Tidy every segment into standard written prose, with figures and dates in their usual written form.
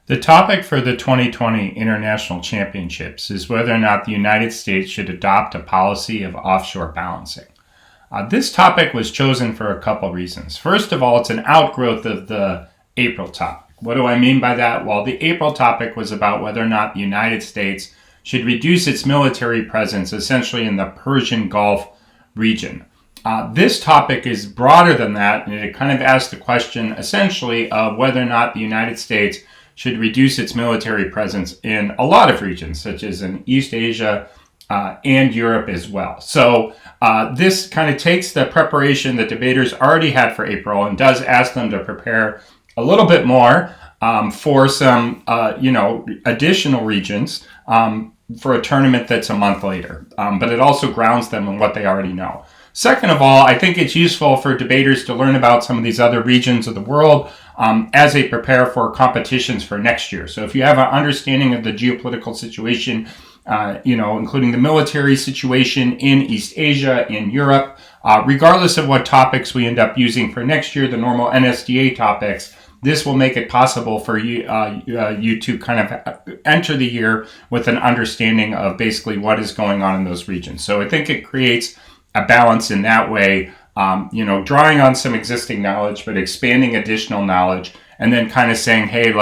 The topic for the 2020 International Championships is whether or not the United States should adopt a policy of offshore balancing. This topic was chosen for a couple reasons. First of all, it's an outgrowth of the April topic. What do I mean by that? Well, the April topic was about whether or not the United States should reduce its military presence essentially in the Persian Gulf region. This topic is broader than that, and it kind of asks the question essentially of whether or not the United States should reduce its military presence in a lot of regions, such as in East Asia and Europe as well. So this kind of takes the preparation that debaters already had for April and does ask them to prepare a little bit more for some, additional regions for a tournament that's a month later. But it also grounds them in what they already know. Second of all, I think it's useful for debaters to learn about some of these other regions of the world as they prepare for competitions for next year. So if you have an understanding of the geopolitical situation, including the military situation in East Asia, in Europe, regardless of what topics we end up using for next year, the normal NSDA topics, this will make it possible for you to kind of enter the year with an understanding of basically what is going on in those regions. So I think it creates a balance in that way, drawing on some existing knowledge, but expanding additional knowledge, and then kind of saying, hey,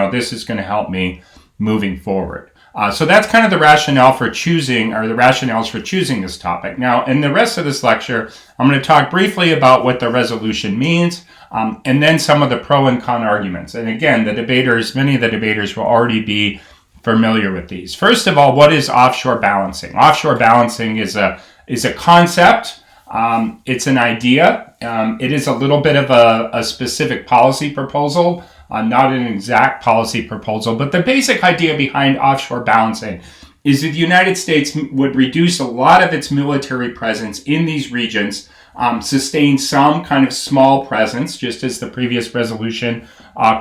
this is going to help me moving forward. So that's kind of the rationales for choosing this topic. Now, in the rest of this lecture, I'm going to talk briefly about what the resolution means, and then some of the pro and con arguments. And again, many of the debaters will already be familiar with these. First of all, what is offshore balancing? Offshore balancing is a concept. It's an idea. It is a little bit of a specific policy proposal, not an exact policy proposal, but the basic idea behind offshore balancing is that the United States would reduce a lot of its military presence in these regions, sustain some kind of small presence, just as the previous resolution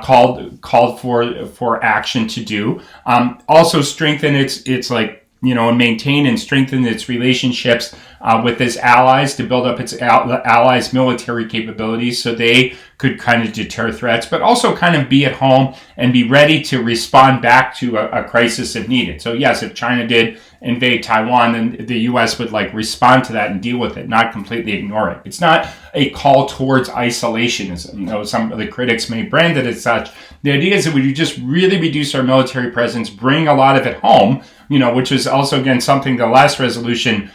called for action to do. Also strengthen and maintain and strengthen its relationships with its allies to build up its allies' military capabilities so they could kind of deter threats, but also kind of be at home and be ready to respond back to a crisis if needed. So yes, if China did invade Taiwan, then the U.S. would respond to that and deal with it, not completely ignore it. It's not a call towards isolationism, though some of the critics may brand it as such. The idea is that we just really reduce our military presence, bring a lot of it home, which is also, again, something the last resolution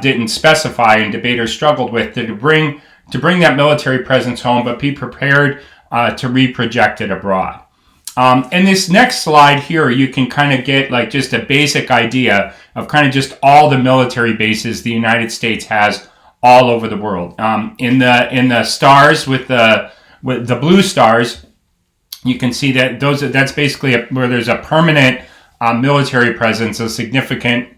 didn't specify and debaters struggled with, to bring that military presence home, but be prepared to reproject it abroad. In this next slide here, you can kind of get just a basic idea of kind of just all the military bases the United States has all over the world. In the stars with the blue stars, you can see that that's basically where there's a permanent military presence, a significant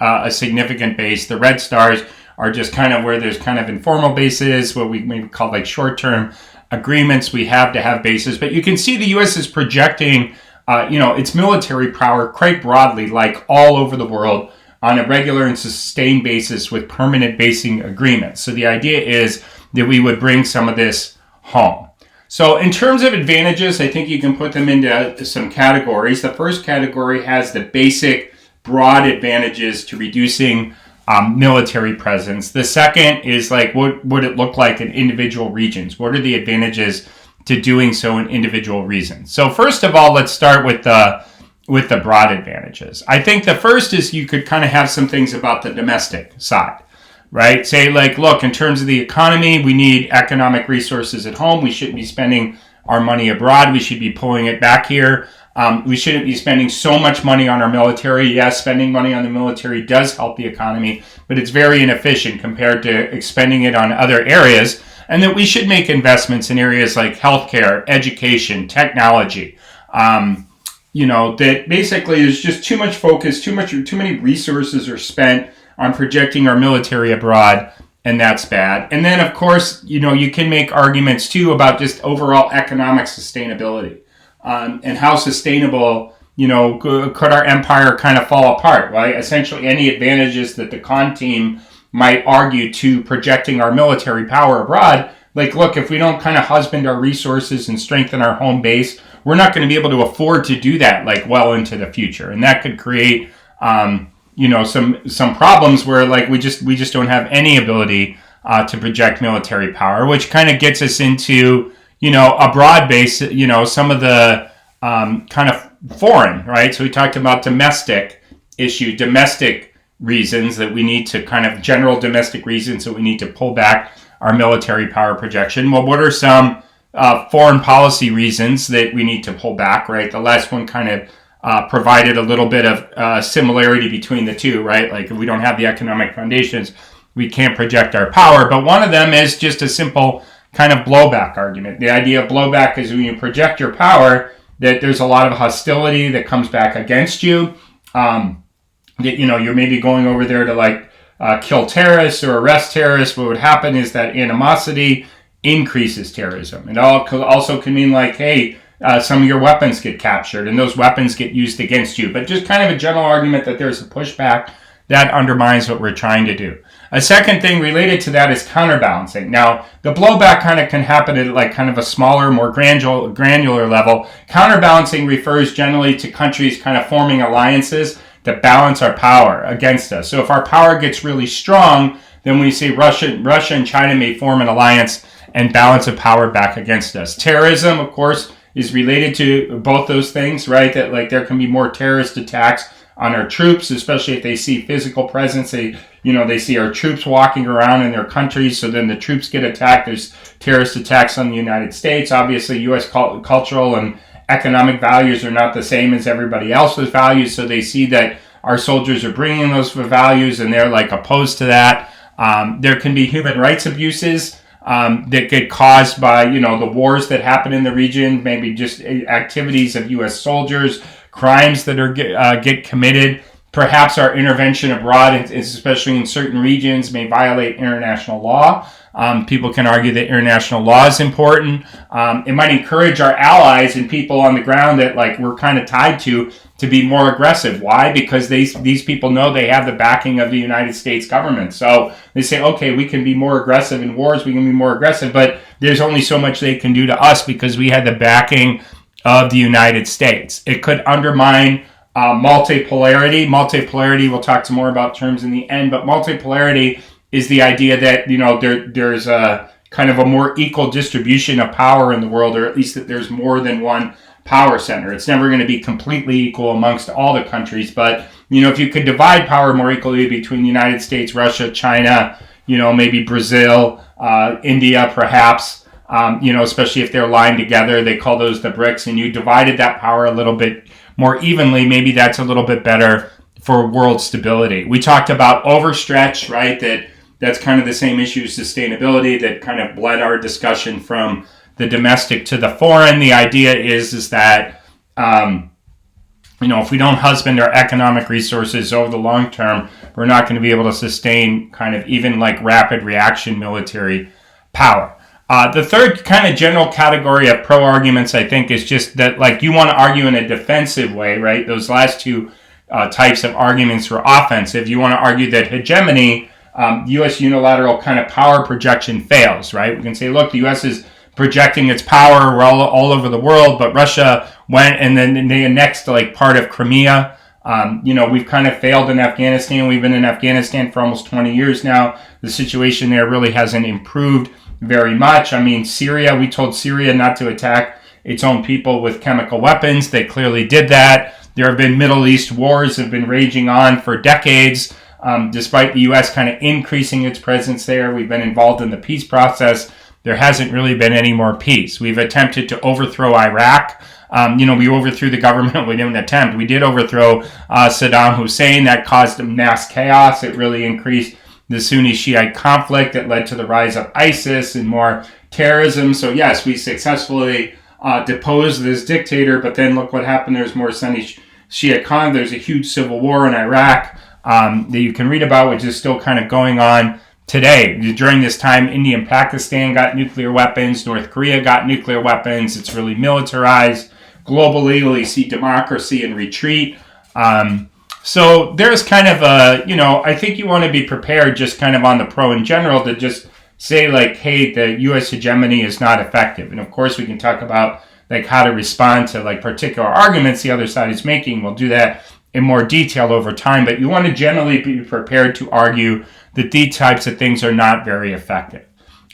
base. The red stars are just kind of where there's kind of informal bases, what we maybe call short-term agreements we have to have bases. But you can see the U.S. is projecting, its military power quite broadly, all over the world, on a regular and sustained basis with permanent basing agreements. So the idea is that we would bring some of this home. So in terms of advantages, I think you can put them into some categories. The first category has the basic broad advantages to reducing military presence. The second is what would it look like in individual regions? What are the advantages to doing so in individual regions? So first of all, let's start with the broad advantages. I think the first is you could kind of have some things about the domestic side. Right? Say look, in terms of the economy, we need economic resources at home. We shouldn't be spending our money abroad. We should be pulling it back here. We shouldn't be spending so much money on our military. Yes, spending money on the military does help the economy, but it's very inefficient compared to expending it on other areas. And that we should make investments in areas like healthcare, education, technology. That basically there's just too much focus, too many resources are spent on projecting our military abroad, and that's bad. And then, of course, you can make arguments, too, about just overall economic sustainability and how sustainable, could our empire kind of fall apart, right? Essentially, any advantages that the con team might argue to projecting our military power abroad, look, if we don't kind of husband our resources and strengthen our home base, we're not going to be able to afford to do that like well into the future. And that could create, some problems where like we just don't have any ability to project military power, which kind of gets us into, a broad base, some of the kind of foreign, right? So we talked about domestic reasons that we need to kind of general domestic reasons that we need to pull back our military power projection. Well, what are some foreign policy reasons that we need to pull back, right? The last one kind of provided a little bit of similarity between the two, right? Like if we don't have the economic foundations, we can't project our power. But one of them is just a simple kind of blowback argument. The idea of blowback is when you project your power, that there's a lot of hostility that comes back against you. That, you're maybe going over there to like kill terrorists or arrest terrorists. What would happen is that animosity increases terrorism. It also can mean like, hey, some of your weapons get captured and those weapons get used against you. But just kind of a general argument that there's a pushback that undermines what we're trying to do. A second thing related to that is counterbalancing. Now, the blowback kind of can happen at like kind of a smaller, more granular level. Counterbalancing refers generally to countries kind of forming alliances that balance our power against us. So if our power gets really strong, then we see Russia and China may form an alliance and balance of power back against us. Terrorism, of course, is related to both those things, right? That like there can be more terrorist attacks on our troops, especially if they see physical presence. They see our troops walking around in their countries, so then the troops get attacked. There's terrorist attacks on the United States. Obviously, U.S. cultural and economic values are not the same as everybody else's values, so they see that our soldiers are bringing those values, and they're like opposed to that. There can be human rights abuses that get caused by, the wars that happen in the region, maybe just activities of U.S. soldiers, crimes that are get committed. Perhaps our intervention abroad, especially in certain regions, may violate international law. People can argue that international law is important. It might encourage our allies and people on the ground that like we're kind of tied to be more aggressive. Why? Because these people know they have the backing of the United States government. So they say, okay, we can be more aggressive in wars, we can be more aggressive, but there's only so much they can do to us because we had the backing of the United States. It could undermine multipolarity. Multipolarity, we'll talk some more about terms in the end, but multipolarity is the idea that, there's a kind of a more equal distribution of power in the world, or at least that there's more than one power center. It's never going to be completely equal amongst all the countries, but, if you could divide power more equally between the United States, Russia, China, maybe Brazil, India, perhaps, especially if they're lined together, they call those the BRICS, and you divided that power a little bit more evenly, maybe that's a little bit better for world stability. We talked about overstretch, right? That's kind of the same issue as sustainability that kind of bled our discussion from the domestic to the foreign. The idea is that, if we don't husband our economic resources over the long term, we're not going to be able to sustain kind of even like rapid reaction military power. The third kind of general category of pro-arguments, I think, is just that like you want to argue in a defensive way, right? Those last two types of arguments were offensive. You want to argue that hegemony, U.S. unilateral kind of power projection fails, right? We can say, look, the U.S. is projecting its power all over the world, but Russia went and then they annexed like part of Crimea. We've kind of failed in Afghanistan. We've been in Afghanistan for almost 20 years now. The situation there really hasn't improved very much. I mean, Syria, we told Syria not to attack its own people with chemical weapons. They clearly did that. There have been Middle East wars that have been raging on for decades. Despite the U.S. kind of increasing its presence there, we've been involved in the peace process. There hasn't really been any more peace. We've attempted to overthrow Iraq. We overthrew the government. We didn't attempt. We did overthrow Saddam Hussein. That caused mass chaos. It really increased the Sunni-Shiite conflict. It led to the rise of ISIS and more terrorism. So yes, we successfully deposed this dictator, but then look what happened. There's more Sunni-Shiite conflict. There's a huge civil war in Iraq that you can read about, which is still kind of going on today. During this time, India and Pakistan got nuclear weapons. North Korea got nuclear weapons. It's really militarized. Globally, we see democracy in retreat. So there's kind of I think you want to be prepared just kind of on the pro in general to just say like, hey, the U.S. hegemony is not effective. And of course, we can talk about like how to respond to like particular arguments the other side is making. We'll do that in more detail over time, but you want to generally be prepared to argue that these types of things are not very effective.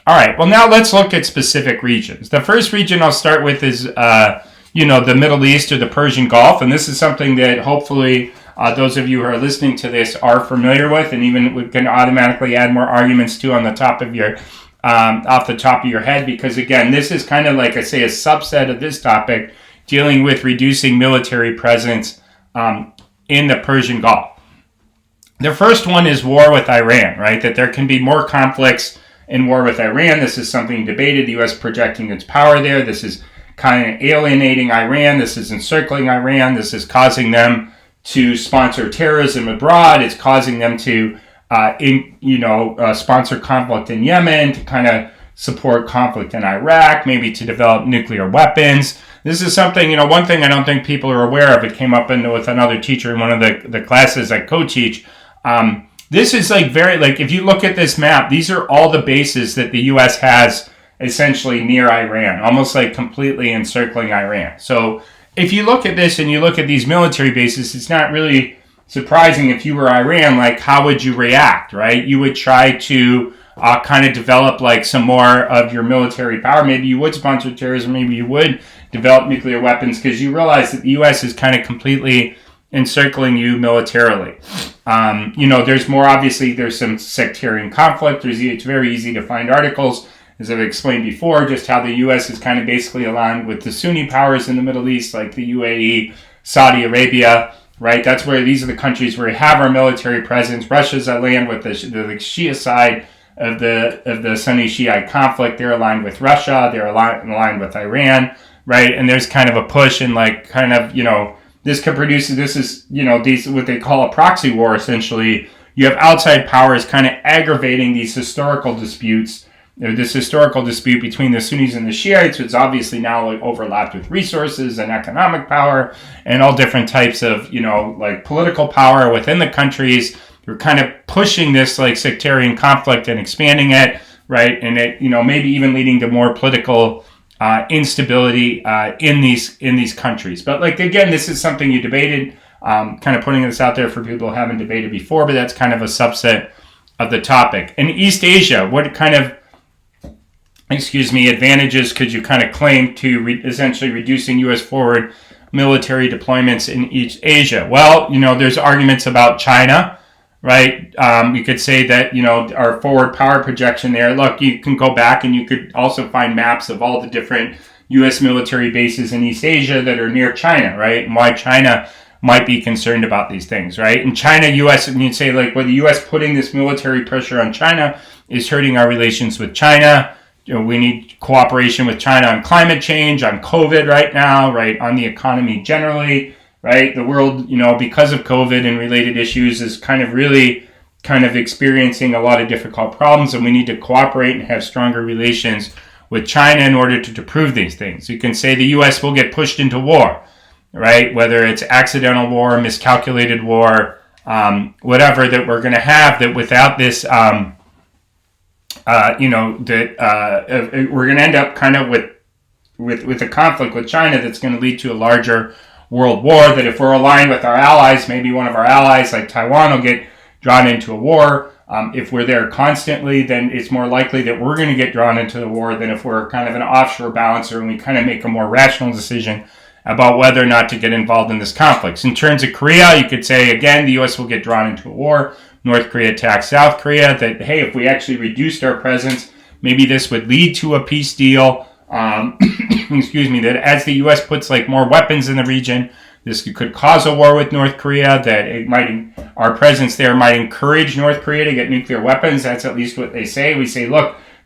All right, well, now let's look at specific regions. The first region I'll start with is, the Middle East or the Persian Gulf, and this is something that hopefully those of you who are listening to this are familiar with, and even we can automatically add more arguments to on the top of your, off the top of your head, because again, this is kind of like I say a subset of this topic, dealing with reducing military presence in the Persian Gulf. The first one is war with Iran, right? That there can be more conflicts in war with Iran. This is something debated. The U.S. projecting its power there. This is kind of alienating Iran. This is encircling Iran. This is causing them to sponsor terrorism abroad. It's causing them to, sponsor conflict in Yemen, to kind of support conflict in Iraq, maybe to develop nuclear weapons. This is something, one thing I don't think people are aware of. It came up with another teacher in one of the classes I co-teach. This is if you look at this map, these are all the bases that the U.S. has essentially near Iran, almost like completely encircling Iran. So if you look at this and you look at these military bases, it's not really surprising if you were Iran, like how would you react, right? You would try to kind of develop like some more of your military power. Maybe you would sponsor terrorism, maybe you would develop nuclear weapons because you realize that the U.S. is kind of completely encircling you militarily. There's some sectarian conflict. It's very easy to find articles, as I've explained before, just how the U.S. is kind of basically aligned with the Sunni powers in the Middle East, like the UAE, Saudi Arabia, right? These are the countries where we have our military presence. Russia's aligned with the Shia side of the Sunni Shiite conflict. They're aligned with Russia. They're aligned with Iran, right? And there's kind of a push and this could produce, these what they call a proxy war, essentially. You have outside powers kind of aggravating these historical disputes. This historical dispute between the Sunnis and the Shiites, which is obviously now overlapped with resources and economic power and all different types of, political power within the countries. You're kind of pushing this sectarian conflict and expanding it, right? And it, maybe even leading to more political instability in these countries. But again, this is something you debated, kind of putting this out there for people who haven't debated before, but that's kind of a subset of the topic. In East Asia, what kind of advantages could you kind of claim to essentially reducing U.S. forward military deployments in East Asia? Well, there's arguments about China, right? You could say that, our forward power projection there, look, you can go back and you could also find maps of all the different U.S. military bases in East Asia that are near China, right? And why China might be concerned about these things, right? And China, U.S., and you'd say the U.S. putting this military pressure on China is hurting our relations with China. We need cooperation with China on climate change, on COVID right now, right? On the economy generally, right? The world, because of COVID and related issues is kind of experiencing a lot of difficult problems, and we need to cooperate and have stronger relations with China in order to prove these things. You can say the U.S. will get pushed into war, right? Whether it's accidental war, miscalculated war, whatever that we're going to have, that without this, we're going to end up kind of with a conflict with China that's going to lead to a larger world war, that if we're aligned with our allies, maybe one of our allies like Taiwan will get drawn into a war. If we're there constantly, then it's more likely that we're going to get drawn into the war than if we're kind of an offshore balancer and we kind of make a more rational decision about whether or not to get involved in this conflict. In terms of Korea, you could say, again, the U.S. will get drawn into a war. North Korea attacks South Korea, that, hey, if we actually reduced our presence, maybe this would lead to a peace deal. That as the U.S. puts more weapons in the region, this could cause a war with North Korea, that our presence there might encourage North Korea to get nuclear weapons. That's at least what they say.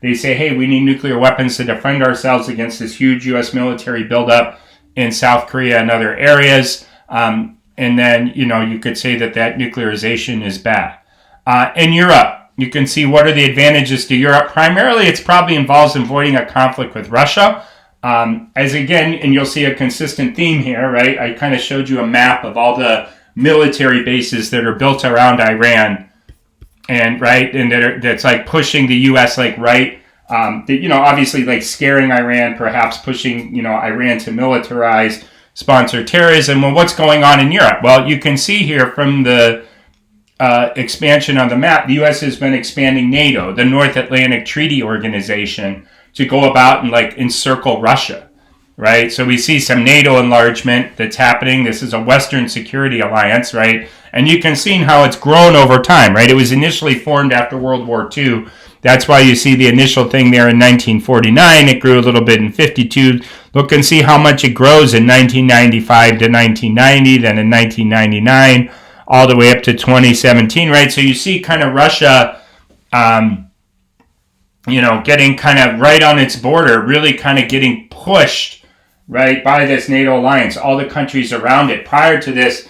They say, hey, we need nuclear weapons to defend ourselves against this huge U.S. military buildup in South Korea and other areas. And then, you could say that nuclearization is bad. In Europe, you can see what are the advantages to Europe. Primarily, it's probably involves avoiding a conflict with Russia. And you'll see a consistent theme here, right? I kind of showed you a map of all the military bases that are built around Iran, and right, and that's pushing the U.S. right Obviously like scaring Iran, perhaps pushing, Iran to militarize, sponsor terrorism. Well, what's going on in Europe? Well, you can see here from the expansion on the map, the U.S. has been expanding NATO, the North Atlantic Treaty Organization, to go about and like encircle Russia, right? So we see some NATO enlargement that's happening. This is a Western security alliance, right? And you can see how it's grown over time, right? It was initially formed after World War II. That's why you see the initial thing there in 1949. It grew a little bit in 52. Look and see how much it grows in 1995 to 1990, then in 1999, all the way up to 2017, right? So you see kind of Russia, getting kind of right on its border, really kind of getting pushed, right, by this NATO alliance, all the countries around it. Prior to this,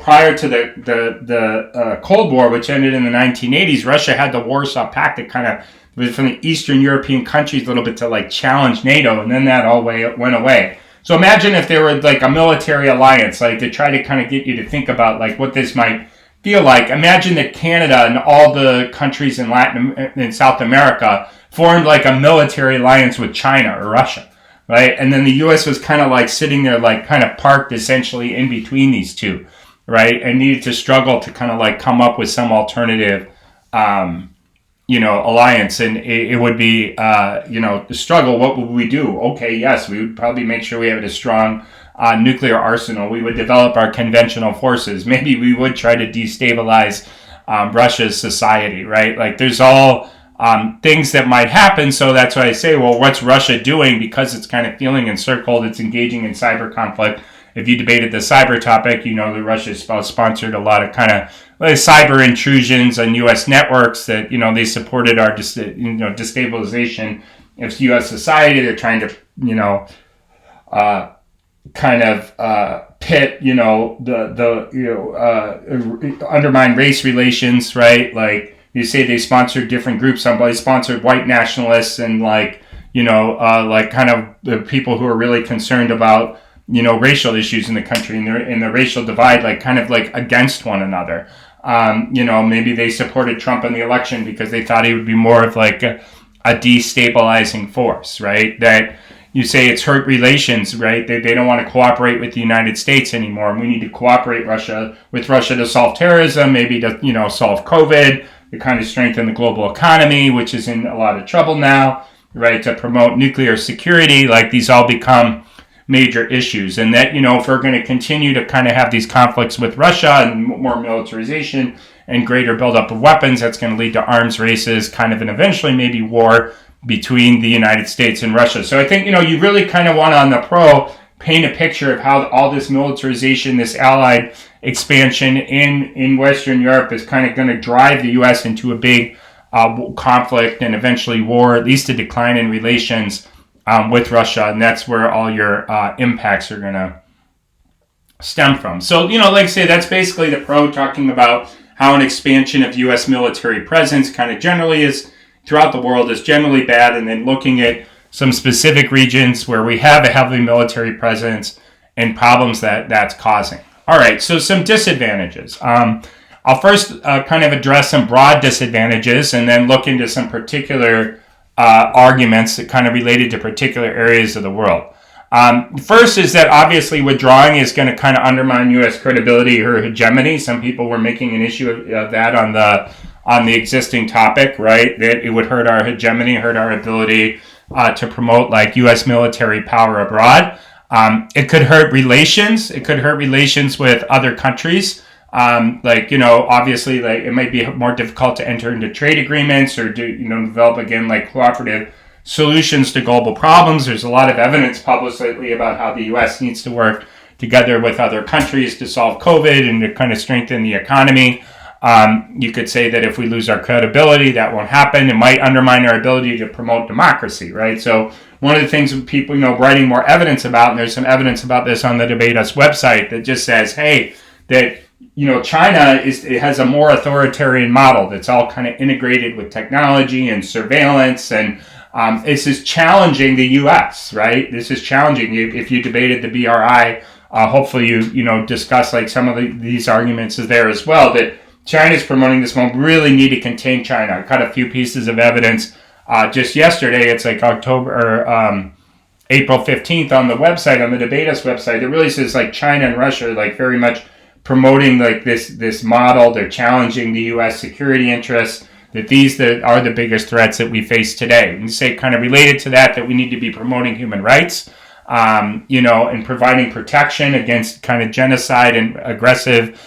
prior to the Cold War, which ended in the 1980s, Russia had the Warsaw Pact that kind of was from the Eastern European countries a little bit to like challenge NATO, and then that all went away. So imagine if there were like a military alliance, like to try to kind of get you to think about like what this might feel like. Imagine that Canada and all the countries in South America formed like a military alliance with China or Russia, right? And then the U.S. was kind of like sitting there, like kind of parked essentially in between these two, right? And needed to struggle to kind of like come up with some alternative, alliance. And it would be, the struggle. What would we do? Okay, yes, we would probably make sure we have a strong nuclear arsenal. We would develop our conventional forces. Maybe we would try to destabilize Russia's society, right? Like there's all things that might happen. So that's why I say, well, what's Russia doing? Because it's kind of feeling encircled, it's engaging in cyber conflict. If you debated the cyber topic, that Russia sponsored a lot of kind of cyber intrusions on U.S. networks that, they supported our destabilization of U.S. society. They're trying to, pit, undermine race relations, right? Like you say they sponsored different groups. Somebody sponsored white nationalists and kind of the people who are really concerned about, racial issues in the country and the racial divide, like kind of like against one another. Maybe they supported Trump in the election because they thought he would be more of like a destabilizing force, right? That you say it's hurt relations, right? They don't want to cooperate with the United States anymore. And we need to cooperate with Russia to solve terrorism, maybe to, solve COVID, to kind of strengthen the global economy, which is in a lot of trouble now, right? To promote nuclear security, like these all become major issues. And that, if we're going to continue to kind of have these conflicts with Russia and more militarization and greater buildup of weapons, that's going to lead to arms races, kind of, and eventually maybe war between the United States and Russia. So I think, you really kind of want on the paint a picture of how all this militarization, this allied expansion in Western Europe is kind of going to drive the U.S. into a big conflict and eventually war, at least a decline in relations with Russia, and that's where all your impacts are going to stem from. So, like I say, that's basically the pro, talking about how an expansion of U.S. military presence kind of generally is throughout the world is generally bad, and then looking at some specific regions where we have a heavy military presence and problems that's causing. All right, so some disadvantages. I'll first kind of address some broad disadvantages and then look into some particular arguments that kind of related to particular areas of the world. First is that obviously withdrawing is going to kind of undermine U.S. credibility or hegemony. Some people were making an issue of that on the existing topic, right? That it would hurt our hegemony, hurt our ability to promote like U.S. military power abroad. It could hurt relations. It could hurt relations with other countries. Obviously, like it might be more difficult to enter into trade agreements or develop again like cooperative solutions to global problems. There's a lot of evidence published lately about how the U.S. needs to work together with other countries to solve COVID and to kind of strengthen the economy. You could say that if we lose our credibility, that won't happen. It might undermine our ability to promote democracy, right? So one of the things that people, writing more evidence about, and there's some evidence about this on the Debate Us website that just says, hey, that China has a more authoritarian model that's all kind of integrated with technology and surveillance, and this is challenging the U.S., right? This is challenging. If you debated the BRI, hopefully you discuss like some of these arguments is there as well, that China's promoting this moment. We really need to contain China. I got a few pieces of evidence just yesterday, it's like April 15th on the website, on the Debatus website, it really says like China and Russia are like very much promoting like this model. They're challenging the U.S. security interests, that these that are the biggest threats that we face today. And say kind of related to that we need to be promoting human rights, and providing protection against kind of genocide and aggressive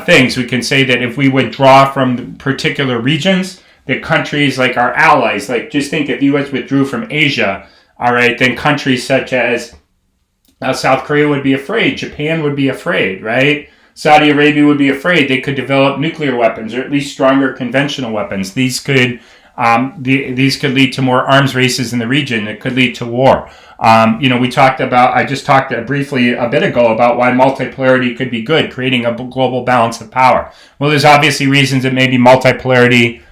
things. We can say that if we withdraw from particular regions, that countries like our allies, like just think if the U.S. withdrew from Asia, all right, then countries such as South Korea would be afraid, Japan would be afraid, right? Saudi Arabia would be afraid they could develop nuclear weapons or at least stronger conventional weapons. These could lead to more arms races in the region. It could lead to war. I just talked briefly a bit ago about why multipolarity could be good, creating a global balance of power. Well, there's obviously reasons that maybe multipolarity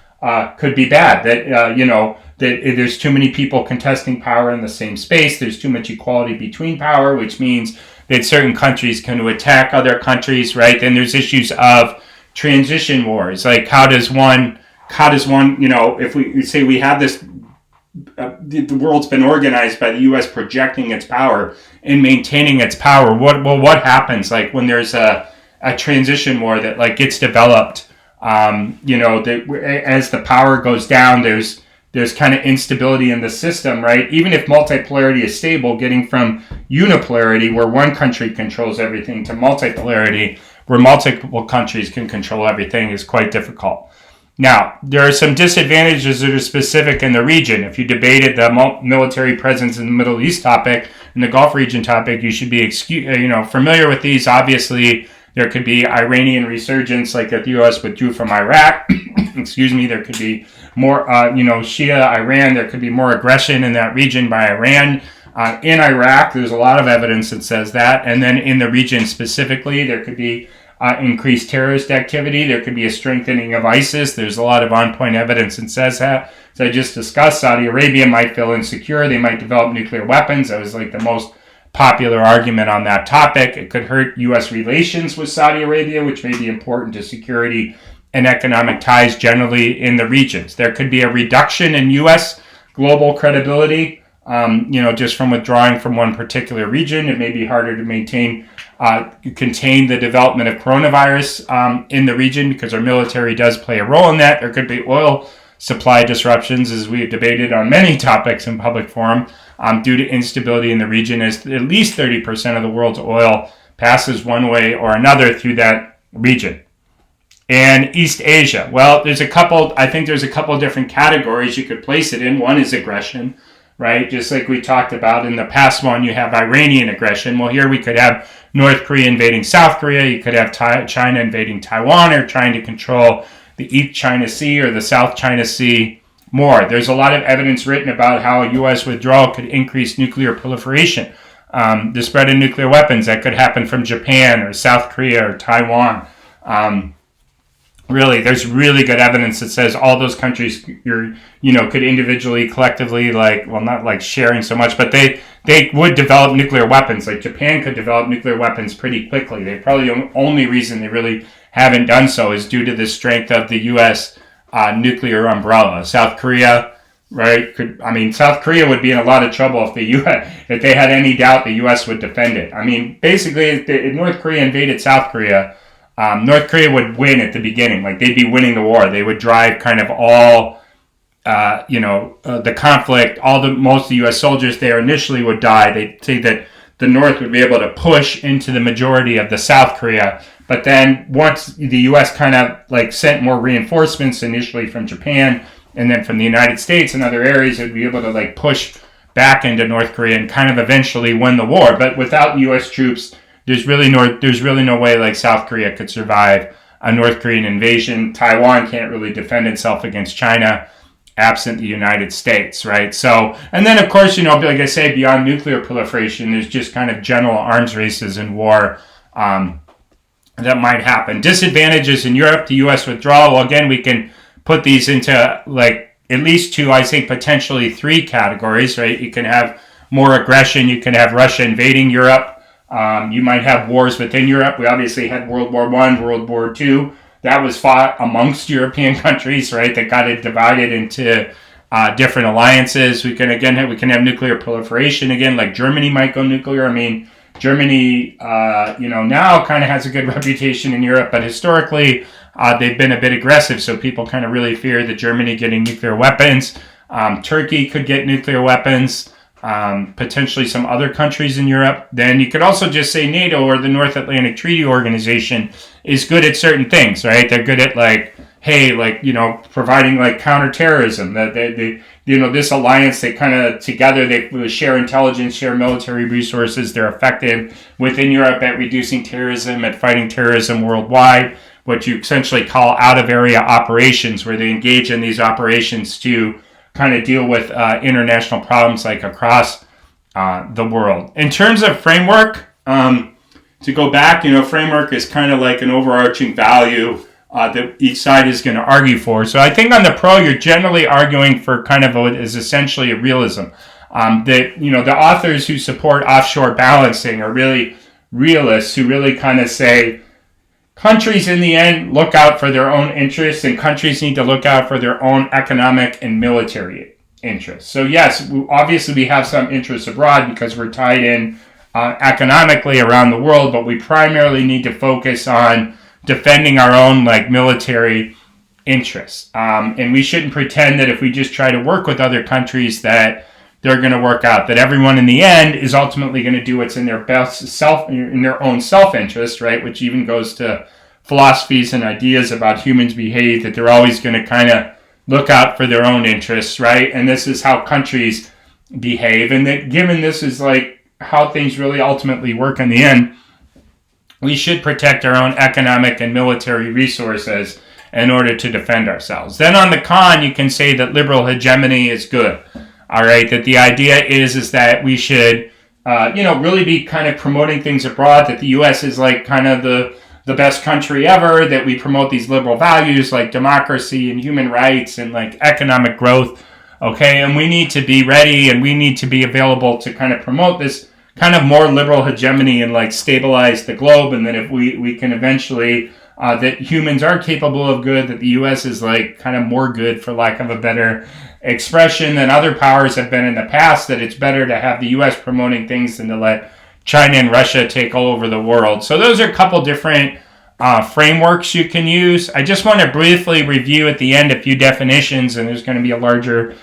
could be bad. That there's too many people contesting power in the same space. There's too much equality between power, which means that certain countries can attack other countries, right? Then there's issues of transition wars. Like how does one, if we say we have this, the world's been organized by the U.S. projecting its power and maintaining its power. What happens like when there's a transition war that like gets developed? That as the power goes down, there's kind of instability in the system, right? Even if multipolarity is stable, getting from unipolarity, where one country controls everything, to multipolarity, where multiple countries can control everything, is quite difficult. Now, there are some disadvantages that are specific in the region. If you debated the military presence in the Middle East topic and the Gulf region topic, you should be familiar with these. Obviously, there could be Iranian resurgence, like if the U.S. withdrew from Iraq. There could be more, Shia Iran. There could be more aggression in that region by Iran. In Iraq, there's a lot of evidence that says that. And then in the region specifically, there could be increased terrorist activity. There could be a strengthening of ISIS. There's a lot of on-point evidence that says that. As I just discussed, Saudi Arabia might feel insecure. They might develop nuclear weapons. That was like the most popular argument on that topic. It could hurt U.S. relations with Saudi Arabia, which may be important to security and economic ties generally in the regions. There could be a reduction in U.S. global credibility, just from withdrawing from one particular region. It may be harder to contain the development of coronavirus in the region because our military does play a role in that. There could be oil supply disruptions, as we've debated on many topics in public forum, due to instability in the region, as at least 30% of the world's oil passes one way or another through that region. And East Asia, well, I think there's a couple different categories you could place it in. One is aggression, right? Just like we talked about in the past one, you have Iranian aggression. Well, here we could have North Korea invading South Korea. You could have China invading Taiwan, or trying to control the East China Sea or the South China Sea more. There's a lot of evidence written about how a U.S. withdrawal could increase nuclear proliferation. The spread of nuclear weapons that could happen from Japan or South Korea or Taiwan. Really, there's really good evidence that says all those countries could individually, collectively, not like sharing so much, but they would develop nuclear weapons. Like Japan could develop nuclear weapons pretty quickly. They probably the only reason they really haven't done so is due to the strength of the U.S. Nuclear umbrella. South Korea, right? South Korea would be in a lot of trouble if they had any doubt the U.S. would defend it. Basically, if North Korea invaded South Korea, North Korea would win at the beginning. Like, they'd be winning the war. They would drive kind of all, the conflict. Most of the U.S. soldiers there initially would die. They'd say that the North would be able to push into the majority of the South Korea. But then once the U.S. kind of sent more reinforcements initially from Japan and then from the United States and other areas, it would be able to push back into North Korea and kind of eventually win the war. But without U.S. troops, there's really no way South Korea could survive a North Korean invasion. Taiwan can't really defend itself against China, absent the United States, right? So, and then of course, like I say, beyond nuclear proliferation, there's just kind of general arms races and war that might happen. Disadvantages in Europe, the U.S. withdrawal. Well, again, we can put these into at least two, I think potentially three categories, right? You can have more aggression. You can have Russia invading Europe. You might have wars within Europe. We obviously had World War I, World War II. That was fought amongst European countries, right? That got it divided into different alliances. We can have nuclear proliferation again, like Germany might go nuclear. I mean, Germany, now kind of has a good reputation in Europe, but historically they've been a bit aggressive. So people kind of really fear that Germany getting nuclear weapons. Turkey could get nuclear weapons. Potentially some other countries in Europe. Then you could also just say NATO or the North Atlantic Treaty Organization is good at certain things, right? They're good at providing like counterterrorism. That this alliance, they kind of together they share intelligence, share military resources. They're effective within Europe at reducing terrorism, at fighting terrorism worldwide. What you essentially call out of area operations, where they engage in these operations to kind of deal with international problems like across the world. In terms of framework, to go back, framework is kind of like an overarching value that each side is going to argue for. So I think on the pro, you're generally arguing for kind of what is essentially a realism. The authors who support offshore balancing are really realists who really kind of say, countries in the end look out for their own interests, and countries need to look out for their own economic and military interests. So yes, obviously we have some interests abroad because we're tied in economically around the world, but we primarily need to focus on defending our own military interests. And we shouldn't pretend that if we just try to work with other countries that they're going to work out, that everyone in the end is ultimately going to do what's in their own self-interest, right? Which even goes to philosophies and ideas about humans behave, that they're always going to kind of look out for their own interests, right? And this is how countries behave. And that given this is like how things really ultimately work in the end, we should protect our own economic and military resources in order to defend ourselves. Then on the con, you can say that liberal hegemony is good. All right, that the idea is that we should, really be kind of promoting things abroad, that the U.S. is like kind of the best country ever, that we promote these liberal values like democracy and human rights and like economic growth, okay? And we need to be ready and we need to be available to kind of promote this kind of more liberal hegemony and like stabilize the globe. And then if we can eventually, that humans are capable of good, that the U.S. is like kind of more good, for lack of a better expression, than other powers have been in the past, that it's better to have the U.S. promoting things than to let China and Russia take all over the world. So those are a couple different frameworks you can use. I just want to briefly review at the end a few definitions, and there's going to be a larger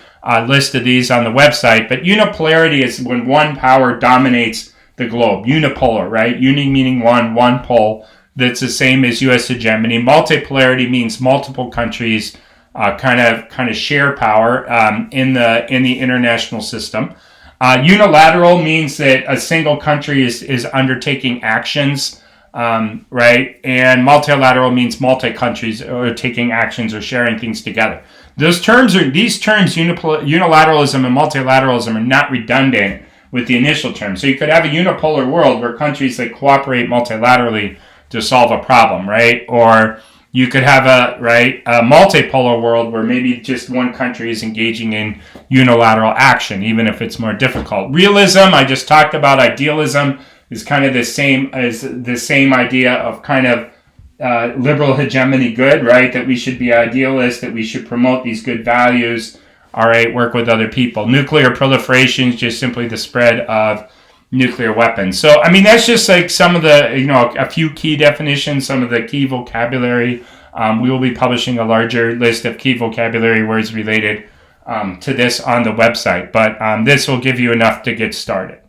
list of these on the website. But unipolarity is when one power dominates the globe. Unipolar, right? Uni meaning one pole. That's the same as U.S. hegemony. Multipolarity means multiple countries kind of share power in the international system. Unilateral means that a single country is undertaking actions, right? And multilateral means multi-countries are taking actions or sharing things together. These terms, unilateralism and multilateralism, are not redundant with the initial term. So you could have a unipolar world where countries that cooperate multilaterally to solve a problem, right? Or you could have a multipolar world where maybe just one country is engaging in unilateral action, even if it's more difficult. Realism, I just talked about. Idealism is kind of the same idea of kind of liberal hegemony good, right? That we should be idealists, that we should promote these good values, all right, work with other people. Nuclear proliferation is just simply the spread of nuclear weapons. So, I mean, that's just like some of the, a few key definitions, some of the key vocabulary. We will be publishing a larger list of key vocabulary words related to this on the website, but this will give you enough to get started.